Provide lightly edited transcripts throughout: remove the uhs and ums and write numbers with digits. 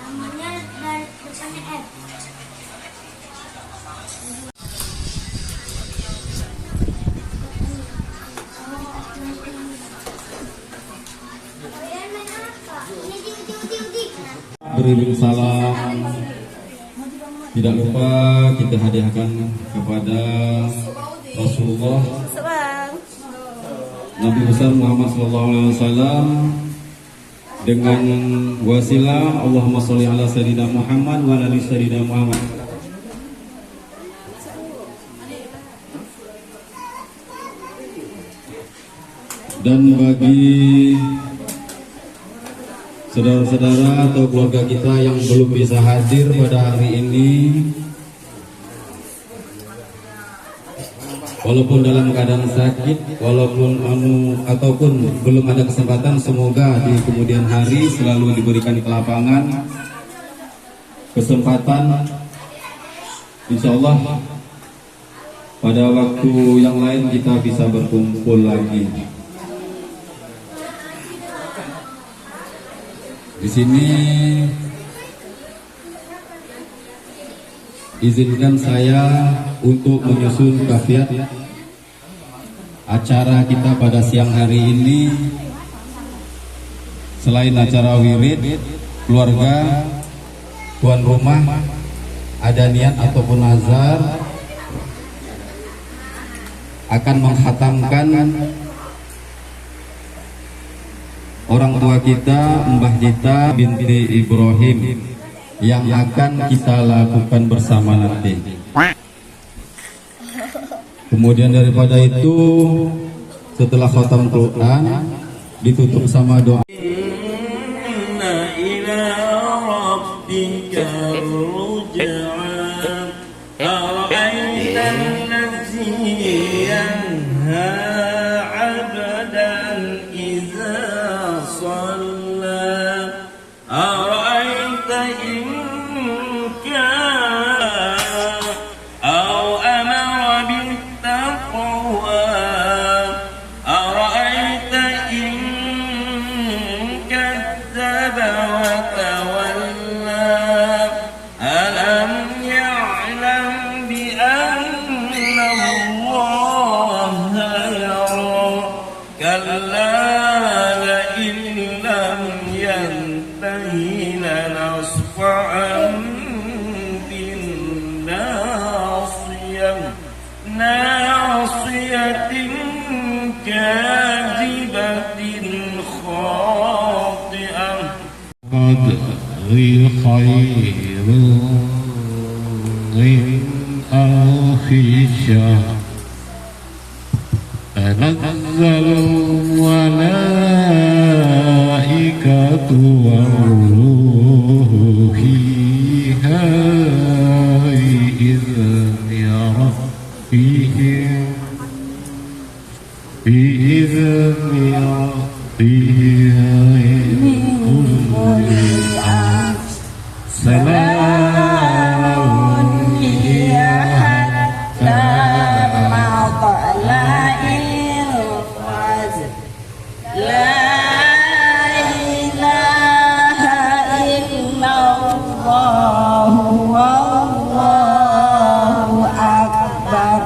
Namanya dari tulisannya F. Beriring salam. Tidak lupa kita hadiahkan kepada Rasulullah Nabi besar Muhammad SAW dengan wasilah Allahumma sholli ala sayyidina Muhammad wa ala ali sayyidina Muhammad. Dan bagi saudara-saudara atau keluarga kita yang belum bisa hadir pada hari ini, walaupun dalam keadaan sakit, walaupun ataupun belum ada kesempatan, semoga di kemudian hari selalu diberikan kelapangan, kesempatan, insya Allah pada waktu yang lain kita bisa berkumpul lagi. Di sini izinkan saya untuk menyusun kafiat acara kita pada siang hari ini. Selain acara wirid, keluarga, tuan rumah ada niat ataupun nazar akan menghatamkan orang tua kita, Mbah kita binti Ibrahim, yang akan kita lakukan bersama nanti. Kemudian daripada itu, setelah khatam Quran ditutup sama doa. Inna ila rabbika ruj'an ara'aitan allazi yanha 'abdan idza shalla ara'aita in kana aw amara bit taqwa ara'aita in kadzdzaba wa tawalla alam ya'lam bi anna Allaha yara kalla ناصية كاذبة خاطئة قد خير من ألف شهر تنزل الملائكة والروح فيها بإذن ربهم سلام هي حتى مطلع الفجر لا إله إلا الله والله أكبر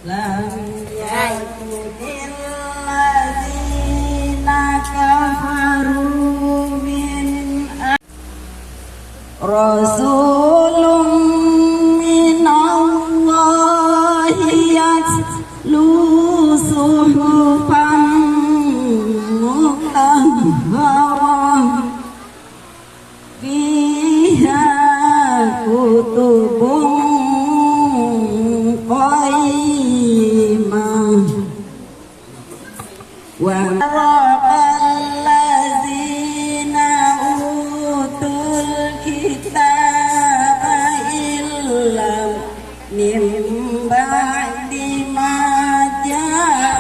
lam yakun allazina kafaru min rasulun minallahi yatlu suhufan mutahharah fiha kutubun wallazina utul kitaba illam min ba'di ma jaa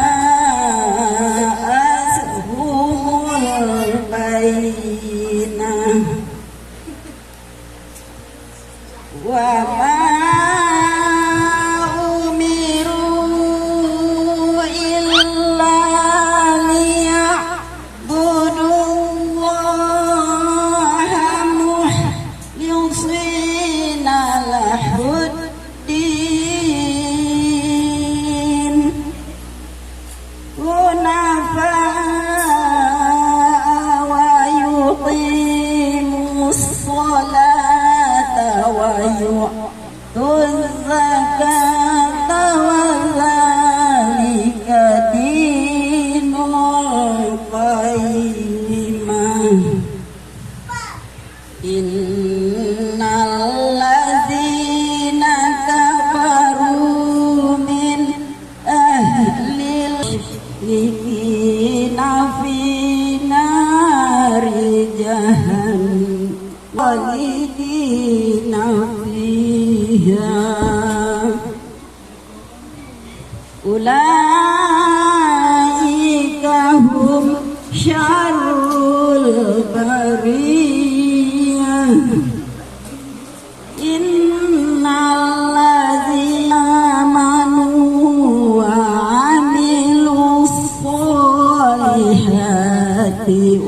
likina fi nari jahannam walidina fiha ulaika hum syarrul bariyah innalladzina amanu wa amilus solihati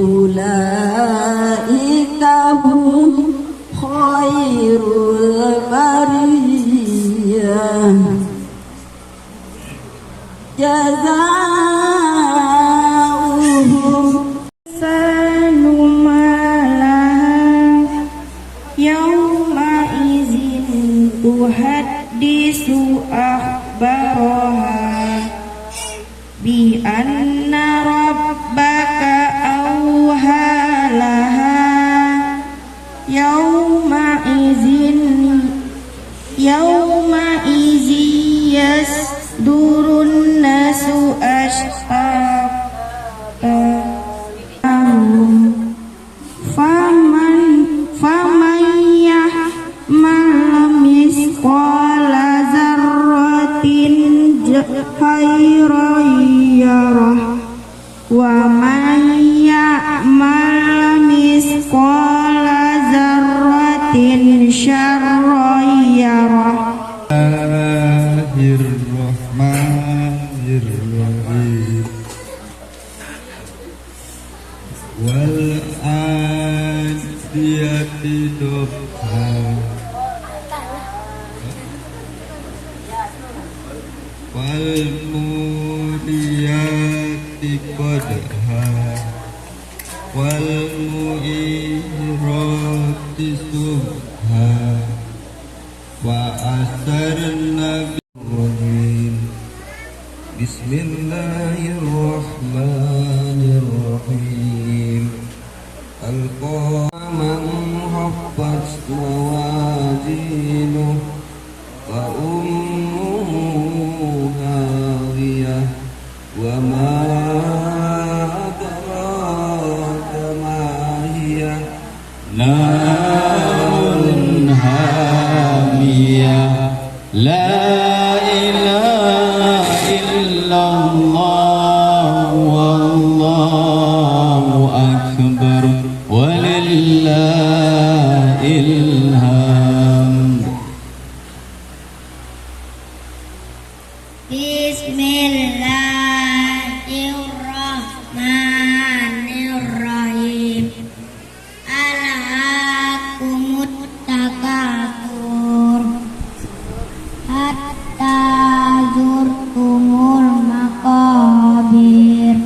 ulaika hum khairul bariyah jazaohum sanumalaha yauma izin tuhaddisu akhbaraha bi anna rabbaka awhalaha yauma izin yasdurun nasu faman ya'mal misqala dzarratin khairan yarah wa man ya'mal misqala dzarratin syarran yarah. Bismillahirrahmanirrahim. Wal adiyati dobha wal mudiyati qadha wal mu'irati subha wa asarna bismillahirrahmanirrahim. Bismillahirrahmanirrahim. Al-Qaman haffat mawazinuh wa ummuhu hawiyah wa ma adraka ma hiya narun hamiyah la ilaha illallah wallahu akbar walillahil hamd. Bismillahirrahmanirrahim. Alhaakumut takatsur hatta zurtumul maqabir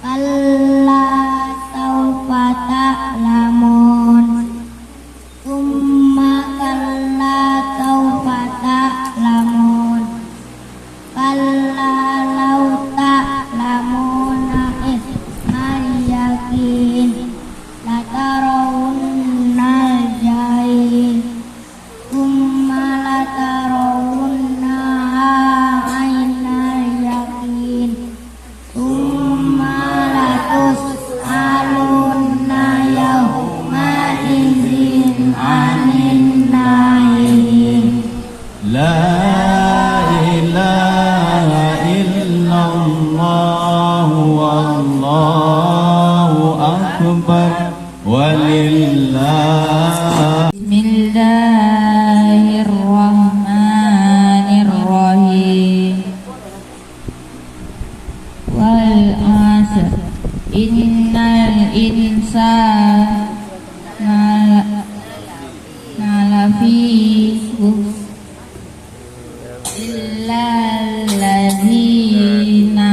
kalla sawfa ta'lamun summa kalla sawfa ta'lamun kalla law ta'lamuna ismal yakin latarawunnal jahim summa latarawunna ainal yakin summa latus'alunna yawma izin anin na'im. La ilaha illallah wallahu akbar walillah. Bismillahirrahmanirrahim. Wal 'asr innal insana lafi khusr illa allazina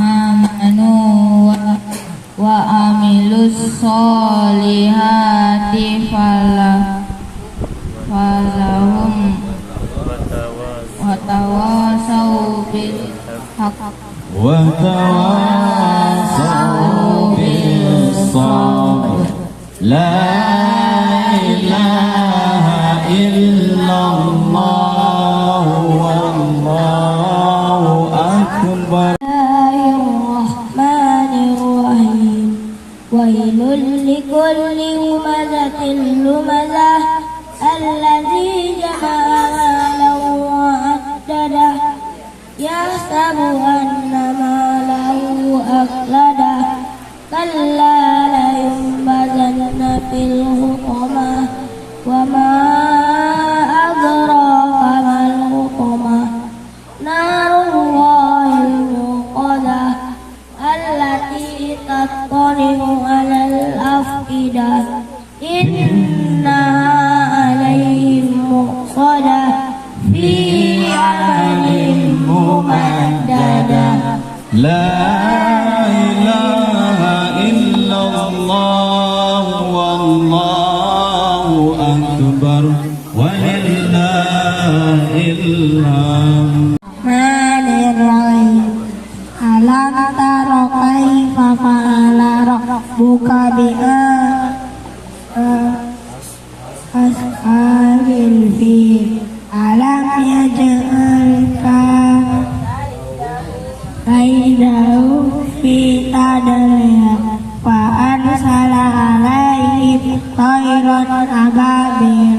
amanu wa amilus solihati falahum wa tawasaw bil haqq wa tawasaw bis sabr. La ilaha illallah wallahu أن ماله أخلده كلا لينبذن في الحطمة وما أدراك ما الحطمة نار الله الموقدة التي تطلع على الأفئدة إنها عليهم مؤصدة في عمل ممددة لا إله إلا الله والله أكبر ولله الحمد. Alam tara kaifa fa'ala rabbuka ashabil fil alam yaj'al kaidahu fi tadlil fa arsala alaihim tayran ababil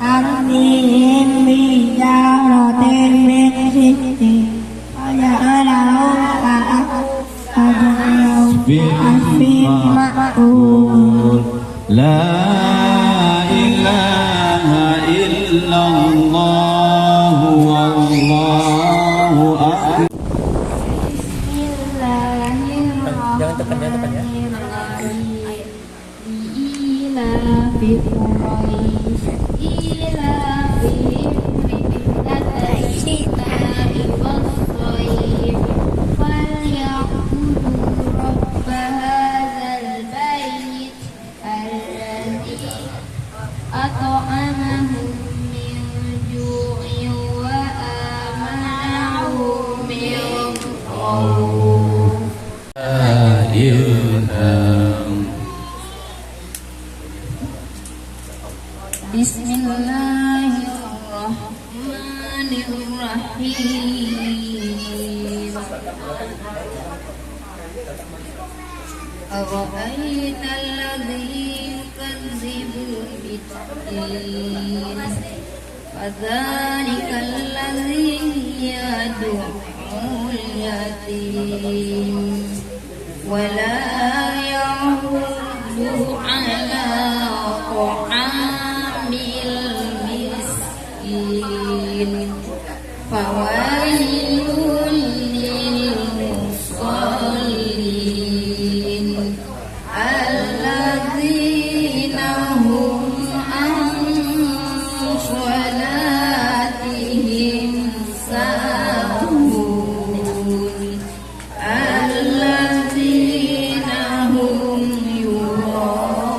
tarmihim bi jaratin min sijil La ilaha illallah wallahu akbar. Jangan tekan ya. Bismillahirrahmanirrahim. أرأيت الذي يكذب بالدين فذلك الذي يدعو اليتيم ولا يحض على طعام المسكين فويل للمصلين الذين هم عن صلاتهم ساهون الذين هم يراءون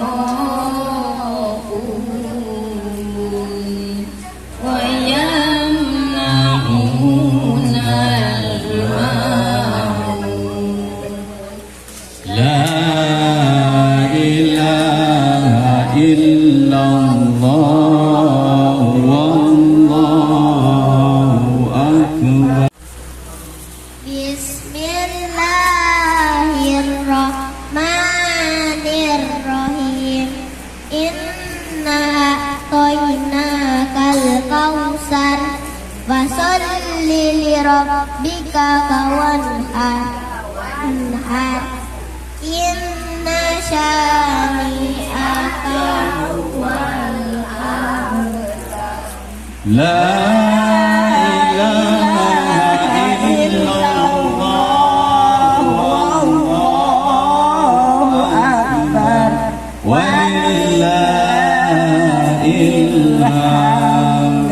ويمنعون الماعون. La ilaha illallah wallahu akbar. Bismillahirrahmanirrahim. Inna a'tainakal kautsar fasholli li rabbika wanhar. Inna syani'aka huwal abtar. La ilaha illallah wallahu akbar walillahil hamd.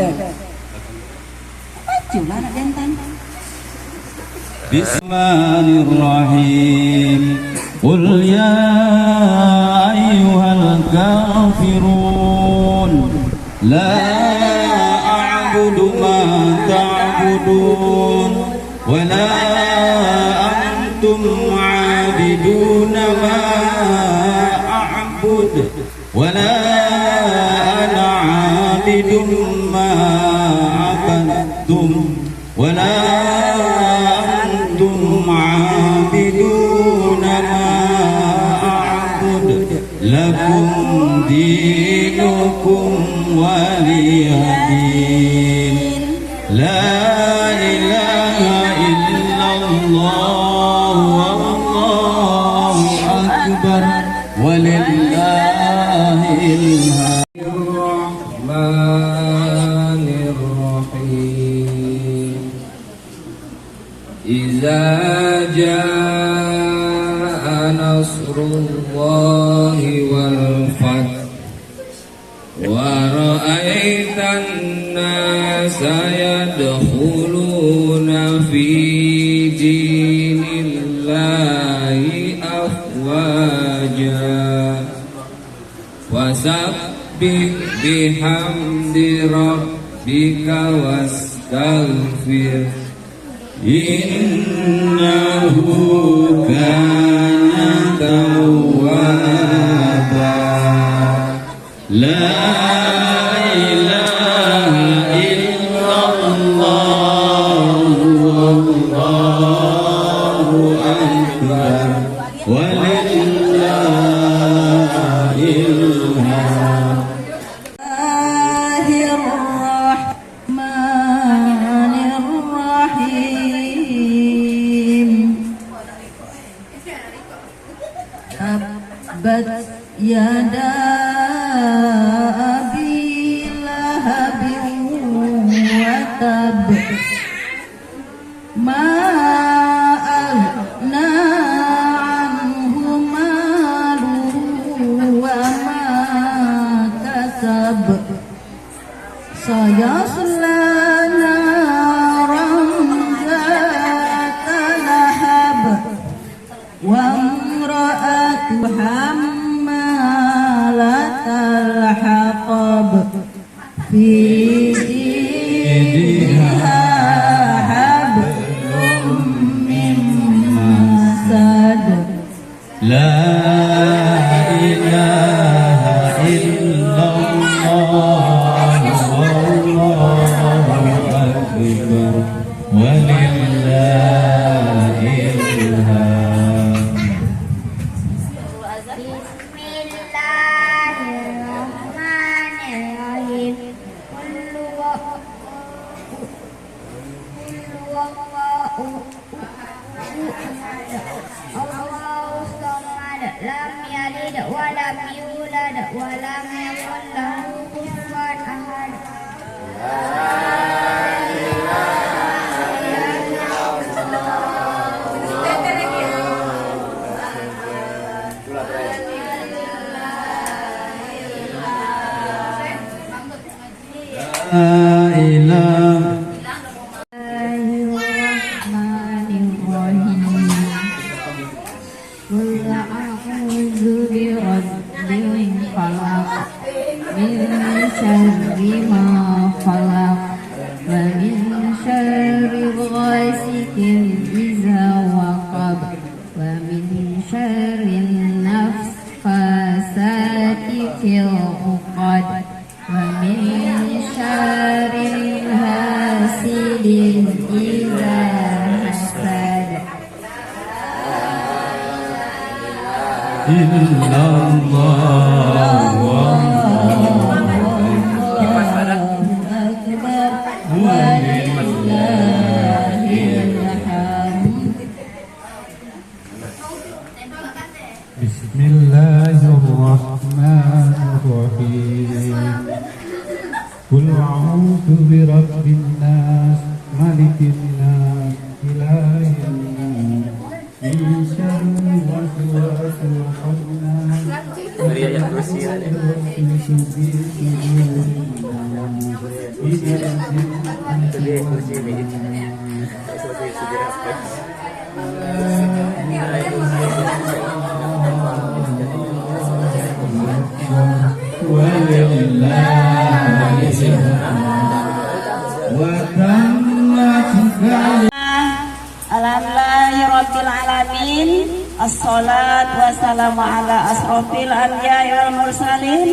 Bismillahirrahmanirrahim. Qul ya ayyuhal kafirun la a'budu ma ta'budun wa la antum 'abiduna ma a'bud wa la ana 'abidun ma 'abadtum wa la antum 'abiduna ma a'bud lakum dinukum waliyadin. La ilaha illallah wallahu akbar walillahil Bismillahirrahmanirrahim. Iza jaa nasrullahi wal fath wa ra'aitan nasa yadkhuluna fi dinillahi afwaja wasabbih bihamdi rabbika wastaghfir innahu kana tawwaba. La ilaha illallah wallahu akbar walillahil hamd. Tabbat yada abi lahabin wa tab ma aghna anhu maluhu wa ma kasab sayasla naran zata lahab wa imra'atu hammalatal hatab fi jidiha hablum min masad. La ilaha illallah wallahu akbar walillahil hamd. Bismillahirrahmanirrahim. Allahu samad, lam yalid wa lam yulad wa lam yakul lahu kufuwan ahad. La ilaha Bismillahirrahmanirrahim. Qul a'udzu birabbil falaq min syarri ma khalaq wa min syarri ghasikin idza waqab wa min syarri nafasati fil 'uqad wa min syarri hasidin idza hasad. illallah wallahu akbar walillahil hamd. Bismillahirrahmanirrahim. Qul a'udzu birabbin nas malikin nas ilahin nas min syarri waswasil khannas Alhamdulillahirabbil alamin. Assalatu wassalamu ala asrofil anbiya'i wal mursalin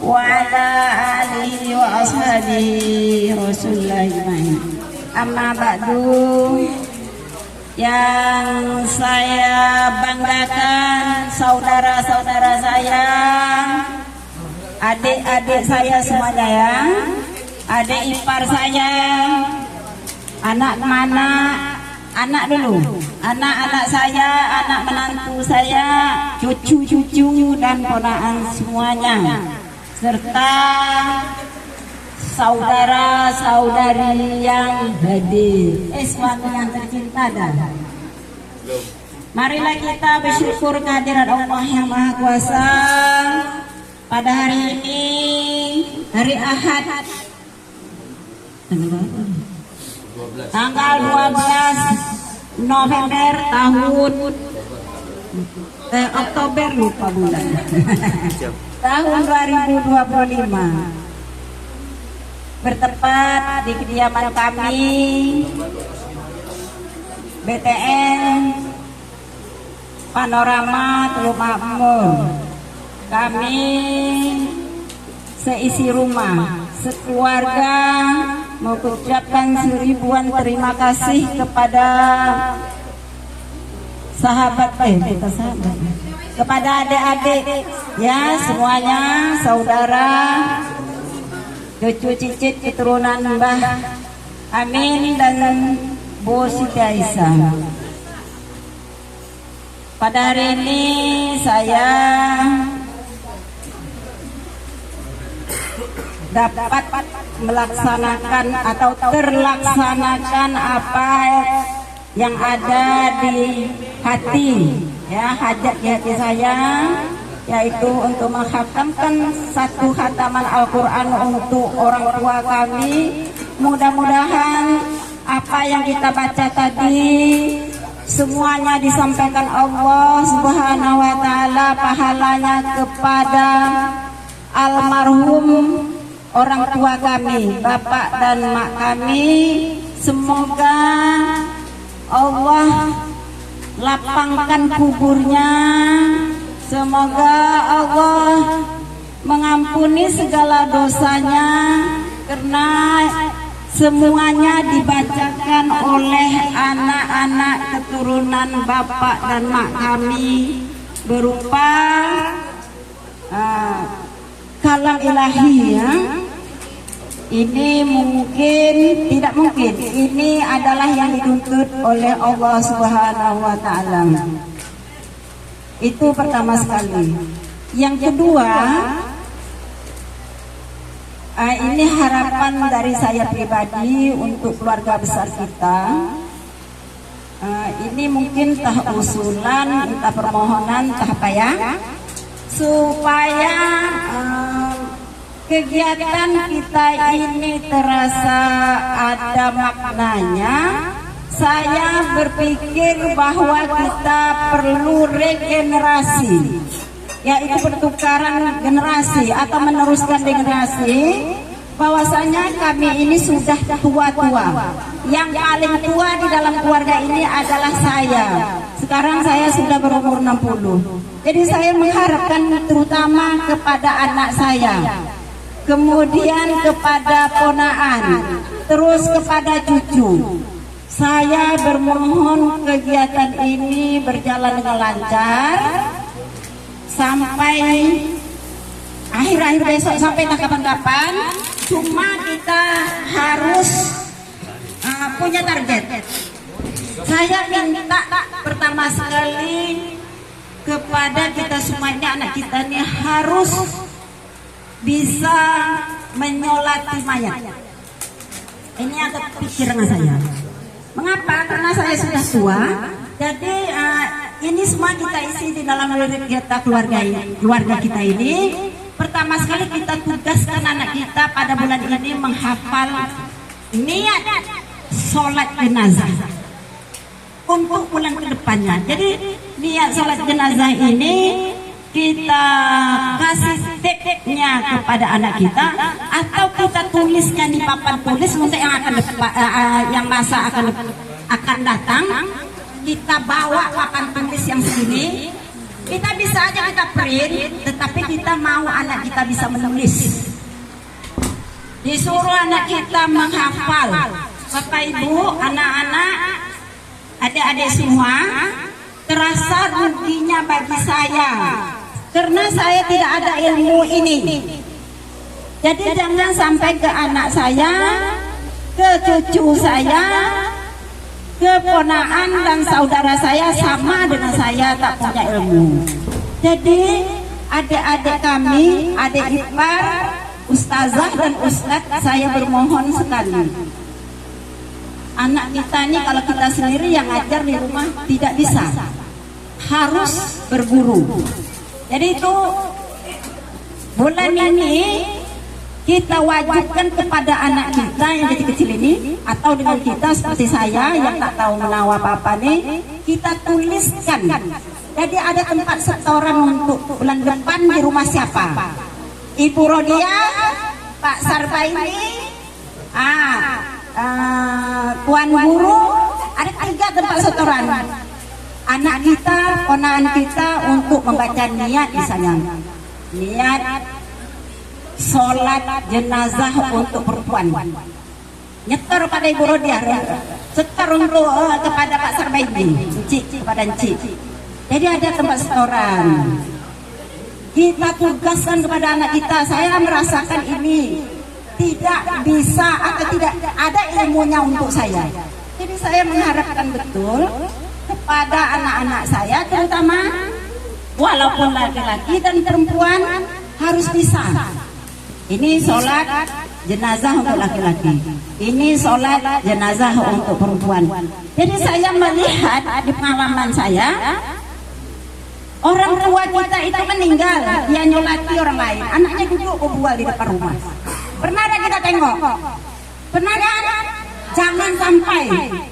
wa ala alihi wa ashabihi rasulillah ajmain. Amma ba'du. Yang saya banggakan saudara-saudara saya, adik-adik saya semuanya ya, adik ipar saya, anak-anak anak dulu, anak-anak saya, anak menantu saya, cucu-cucu dan ponakan semuanya, serta saudara-saudari yang hadir. Suami yang tercinta dah. Marilah kita bersyukur kehadiran Allah yang Maha Kuasa pada hari ini, hari Ahad, tanggal 12 November Oktober lupa bulan tahun 2025, bertepat di kediaman kami BTN Panorama Teluk Makmur. Kami seisi rumah, sekeluarga mengucapkan seribuan terima kasih kepada kepada adik-adik ya semuanya, saudara, cucu cicit keturunan Mbah Amin dan Bu Siti Aisyah. Pada hari ini saya dapat melaksanakan atau terlaksanakan apa yang ada di hati, ya, hajat di hati saya, yaitu untuk menghafalkan satu khataman Al-Quran untuk orang tua kami. Mudah-mudahan apa yang kita baca tadi semuanya disampaikan Allah Subhanahu wa Ta'ala, pahalanya kepada almarhum orang tua kami, bapak dan mak kami. Semoga Allah lapangkan kuburnya, semoga Allah mengampuni segala dosanya, karena semuanya dibacakan oleh anak-anak keturunan bapak dan mak kami berupa kalam ilahi, ya. Ini tidak mungkin, ini adalah yang dituntut oleh Allah Subhanahu wa Ta'ala. Itu pertama sekali. Yang kedua, ini harapan dari saya pribadi untuk keluarga besar kita. Ini mungkin entah usulan, entah permohonan, entah apa ya, supaya kegiatan kita ini terasa ada maknanya. Saya berpikir bahwa kita perlu regenerasi, yaitu pertukaran generasi atau meneruskan generasi. Bahwasanya kami ini sudah tua-tua. Yang paling tua di dalam keluarga ini adalah saya. Sekarang saya sudah berumur 60. Jadi saya mengharapkan terutama kepada anak saya, kemudian kepada ponaan, terus kepada cucu. Saya bermohon kegiatan ini berjalan dengan lancar sampai akhir-akhir besok, sampai kapan-kapan. Cuma kita harus punya target. Saya minta pertama sekali kepada kita semua ini, anak kita ini harus bisa menyolati mayat. Ini yang kepikiran saya. Mengapa? Karena saya sudah tua. Jadi ini semua kita isi di dalam kegiatan keluarga kita ini. Pertama sekali kita tugaskan anak kita pada bulan ini menghafal niat sholat jenazah untuk bulan kedepannya. Jadi niat sholat jenazah ini kita kasih tipsnya kepada anak kita, atau kita tulisnya di papan tulis untuk yang yang masa akan datang. Kita bawa papan tulis yang segini. Kita bisa aja kita print, tetapi kita mau anak kita bisa menulis. Disuruh anak kita menghafal. Bapak Ibu, anak-anak, adik-adik semua, terasa ruginya bagi saya karena saya tidak ada ilmu ini. Jadi jangan sampai ke anak saya, ke cucu saya, ke keponakan dan saudara saya sama dengan saya tak punya ilmu. Jadi adik-adik kami, adik ipar, ustazah dan ustadz, saya bermohon sekali. Anak kita ini kalau kita sendiri yang ngajar di rumah tidak bisa, harus berguru. Jadi itu bulan ini kita wajibkan kepada anak kita yang kecil-kecil ini, atau dengan kita seperti saya yang tak tahu menawa apa-apa nih, kita tuliskan. Jadi ada tempat setoran untuk bulan depan di rumah siapa? Ibu Rodia, Pak Sarbaini, Tuan Guru, ada 3 tempat setoran. Anak kita, ponakan kita untuk membaca niat misalnya. Niat sholat jenazah untuk perempuan, nyetor pada Ibu Rodia, setor untuk kepada Pak Sarbaini, kepada Encik. Jadi ada tempat setoran. Kita tugaskan kepada anak kita. Saya merasakan ini tidak bisa atau tidak ada ilmunya untuk saya. Jadi saya mengharapkan betul kepada anak-anak saya, terutama walaupun laki-laki dan perempuan harus bisa. Ini sholat jenazah untuk laki-laki, ini sholat jenazah untuk perempuan. Jadi saya melihat di pengalaman saya, orang tua kita itu meninggal, dia nyolati orang lain, anaknya duduk berbual di depan rumah. Pernah ada kita tengok? Pernah ada?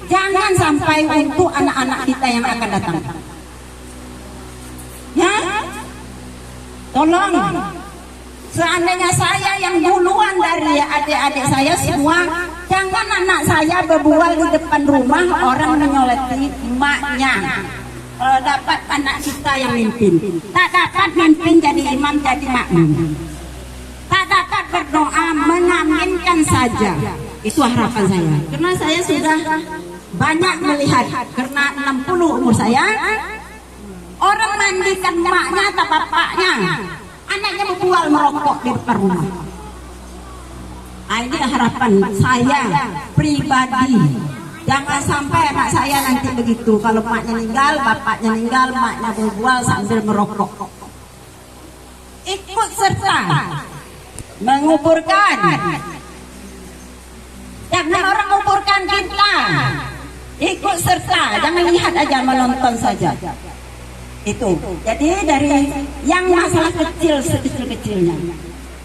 Jangan sampai untuk anak-anak kita yang akan datang. Ya, tolong. Seandainya saya yang duluan dari adik-adik saya semua, jangan anak saya berbual di depan rumah orang menyolati emaknya. Kalau dapat anak kita yang mimpin, tak dapat mimpin jadi imam, jadi makmum, tak dapat berdoa, mengaminkan saja. Itu harapan saya. Karena saya sudah banyak melihat, karena 60 umur saya, orang mandikan emaknya atau bapaknya, anaknya berbual merokok di depan rumah. Nah, ini harapan saya pribadi. Jangan sampai anak saya nanti begitu. Kalau emaknya meninggal, bapaknya meninggal, emaknya berbual sambil merokok. Ikut serta menguburkan. Jangan orang menguburkan kita. Ikut serta, jangan lihat aja, menonton saja. Itu. Jadi dari yang masalah kecil sekecil-kecilnya.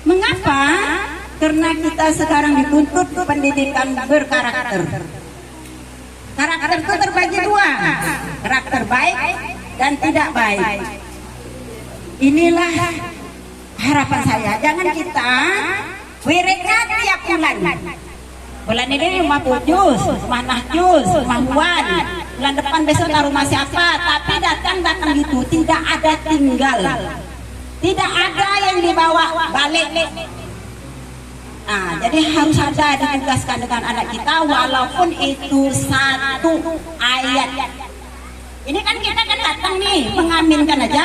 Mengapa? Karena kita sekarang dituntut pendidikan berkarakter. Karakter itu terbagi 2, karakter baik dan tidak baik. Inilah harapan saya. Jangan kita wiridnya tiap bulan. Bulan ini rumah Pujus, rumah Nahjus, rumah Huan. Bulan depan besok ke rumah siapa? Tapi datang gitu, tidak ada tinggal, tidak ada yang dibawa balik. Nah, jadi harus ada ditugaskan dengan anak kita, walaupun itu 1 ayat. Ini kan kita kan datang nih, mengaminkan aja.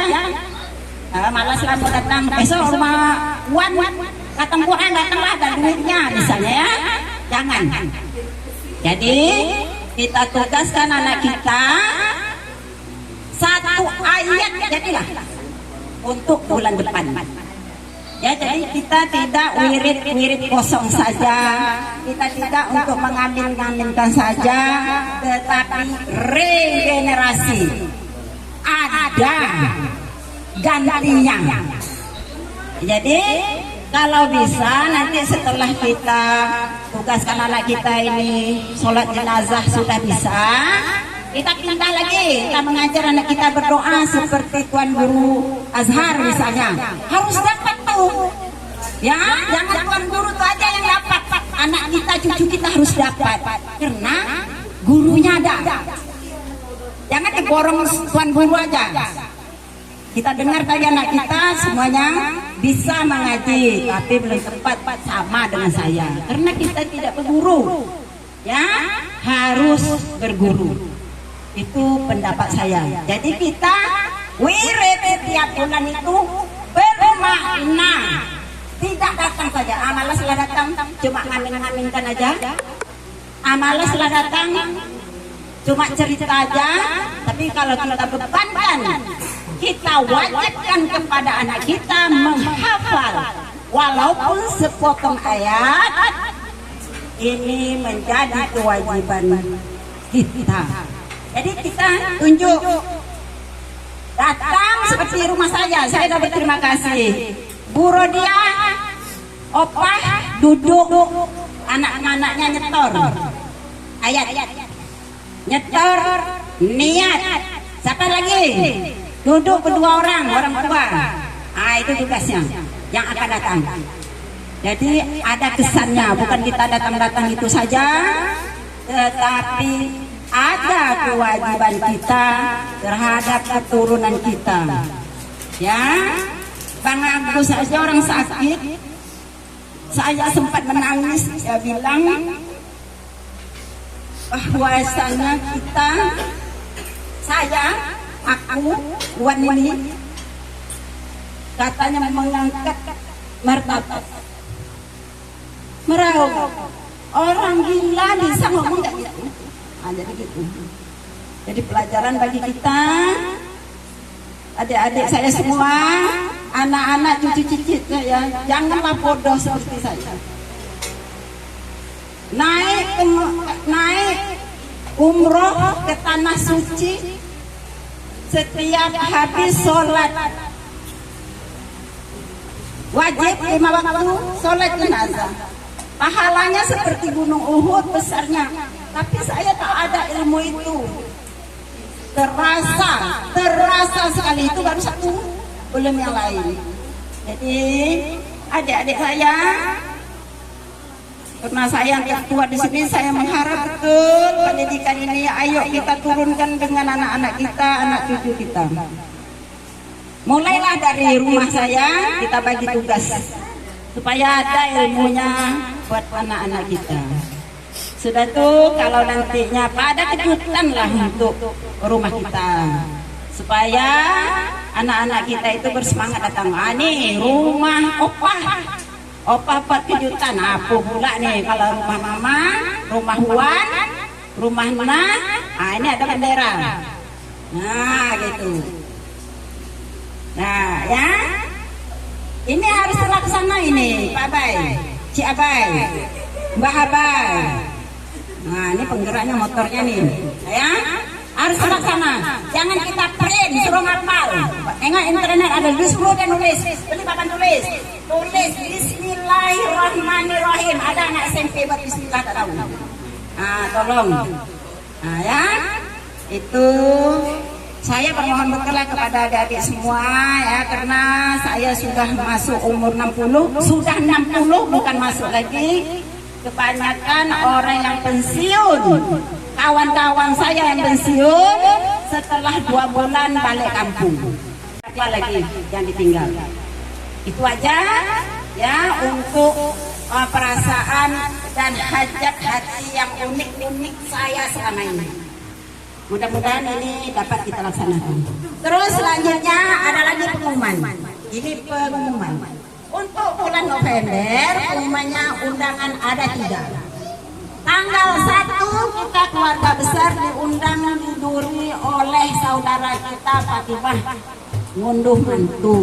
Malah selama datang besok rumah Wan, datang Quran, datanglah ada duitnya misalnya ya. Jangan. Jadi kita tugaskan anak kita 1 ayat jadilah untuk bulan depan. Ya, jadi kita tidak wirid kosong saja, kita tidak untuk mengamin-aminkan saja, tetapi regenerasi, ada gantinya. Jadi kalau bisa nanti setelah kita tugaskan anak kita ini sholat jenazah sudah bisa, kita pindah lagi, kita mengajar anak kita berdoa seperti Tuan Guru Azhar misalnya. Harus dapat tuh, ya, jangan Tuan Guru itu aja yang dapat, anak kita, cucu kita harus dapat, karena gurunya ada. Jangan diborong Tuan Guru aja. Kita dengar tadi anak kita semuanya bisa mengaji, tapi belum tepat sama dengan saya, karena kita tidak berguru, ya, harus berguru. Itu pendapat saya. Jadi kita wirid setiap bulan itu bermakna, tidak datang saja. Malas lah datang, cuma ngamin-ngaminkan aja. Malas lah datang, cuma cerita aja, tapi kalau kita bebankan, kita wajibkan kepada anak kita menghafal walaupun sepotong ayat, ini menjadi kewajiban kita. Jadi kita tunjuk, datang seperti rumah saya sudah berterima kasih. Bu Rodia, opah duduk, anak-anaknya nyetor ayat, nyetor niat. Siapa lagi? Duduk berdua orang tua. Itu tugasnya yang akan datang. Jadi ada kesannya, bukan kita datang-datang itu saja, tetapi ada kewajiban kita terhadap keturunan kita. Ya, Bang Agus saja orang sakit, saya sempat menangis. Saya bilang bahwasanya kita, aku, Wan ini katanya mengangkat martabat, meraup orang gila bisa ngomong nggak gitu. Jadi gitu. Jadi pelajaran bagi kita, adik-adik saya semua, anak-anak cucu cicit saya, janganlah bodoh seperti saya. Naik umroh ke tanah suci, setiap habis sholat wajib 5 waktu sholat jenazah. Pahalanya seperti gunung Uhud besarnya. Tapi saya tak ada ilmu itu. Terasa sekali, itu baru satu, belum yang lain. Jadi adik-adik saya, karena saya yang tertua di sini, saya mengharap betul pendidikan ini ayo kita turunkan dengan anak-anak kita, anak cucu kita. Mulailah dari rumah saya, kita bagi tugas supaya ada ilmunya buat anak-anak kita. Sudah tuh, kalau nantinya pada kejutan lah untuk rumah kita, supaya anak-anak kita itu bersemangat datang. Nih rumah opah buat kejutan. Apa pula nih kalau rumah mama, rumah Wan, rumah Nona, ini ada bendera. Nah gitu. Nah ya, ini harus terlaksana ini Pak Abai, Cik Abai, Mbak Abai. Nah ini penggeraknya motornya nih, ya harus terlaksana. Jangan kita print suruh ngapal. Enggak, internet ada disuruh dan nulis, beli papan tulis Bismillahirrahmanirrahim. Ada anak SMP buat Bismillah tak tahu. Nah tolong, nah ya itu. Saya bermohon berkelah kepada adik-adik semua ya, karena saya sudah masuk umur 60, sudah 60 bukan masuk lagi. Kebanyakan orang yang pensiun, kawan-kawan saya yang pensiun setelah 2 bulan balik kampung. Apa lagi yang ditinggal? Itu aja ya untuk perasaan dan hajat hati yang unik-unik saya selama ini. Mudah-mudahan ini dapat kita laksanakan. Terus selanjutnya ada lagi pengumuman. Ini pengumuman. Untuk bulan November, pengumumannya undangan ada 3. Tanggal 1 kita keluarga besar diundang diduri oleh saudara kita Fatimah ngunduh mantu.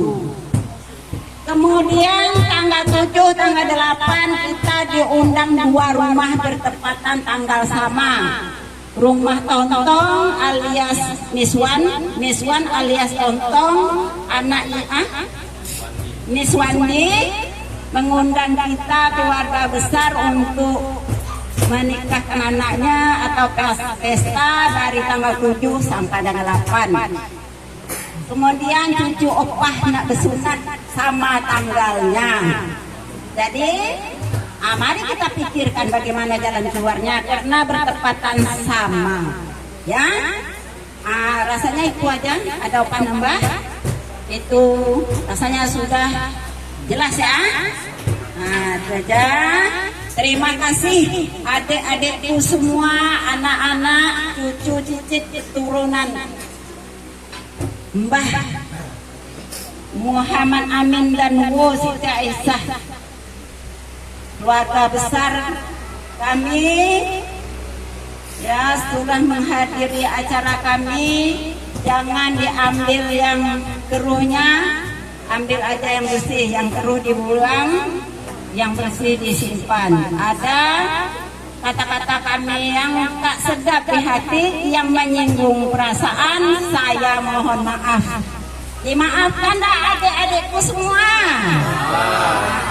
Kemudian tanggal 7, tanggal 8 kita diundang 2 rumah bertepatan tanggal sama. Rumah Tontong alias Miswan alias Tontong, anaknya Miswandi mengundang kita keluarga besar untuk menikahkan anaknya atau pesta dari tanggal 7 sampai tanggal 8. Kemudian cucu opah nak bersunat sama tanggalnya. Jadi mari kita pikirkan bagaimana jalan keluarnya karena bertepatan sama. Ya, rasanya itu aja. Ada apa nambah? Itu rasanya sudah jelas ya. Nah, itu aja. Terima kasih adik-adikku semua, anak-anak, cucu cicit keturunan Mbah Muhammad Amin dan Wo Siti Aisyah, keluarga besar kami Ya, setelah menghadiri acara kami, jangan diambil yang keruhnya, ambil aja yang bersih, yang keruh dibuang, yang bersih disimpan. Ada kata-kata kami yang tak sedap di hati, yang menyinggung perasaan, saya mohon maaf. Dimaafkan dah adik-adikku semua.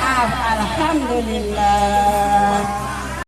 Maaf, alhamdulillah.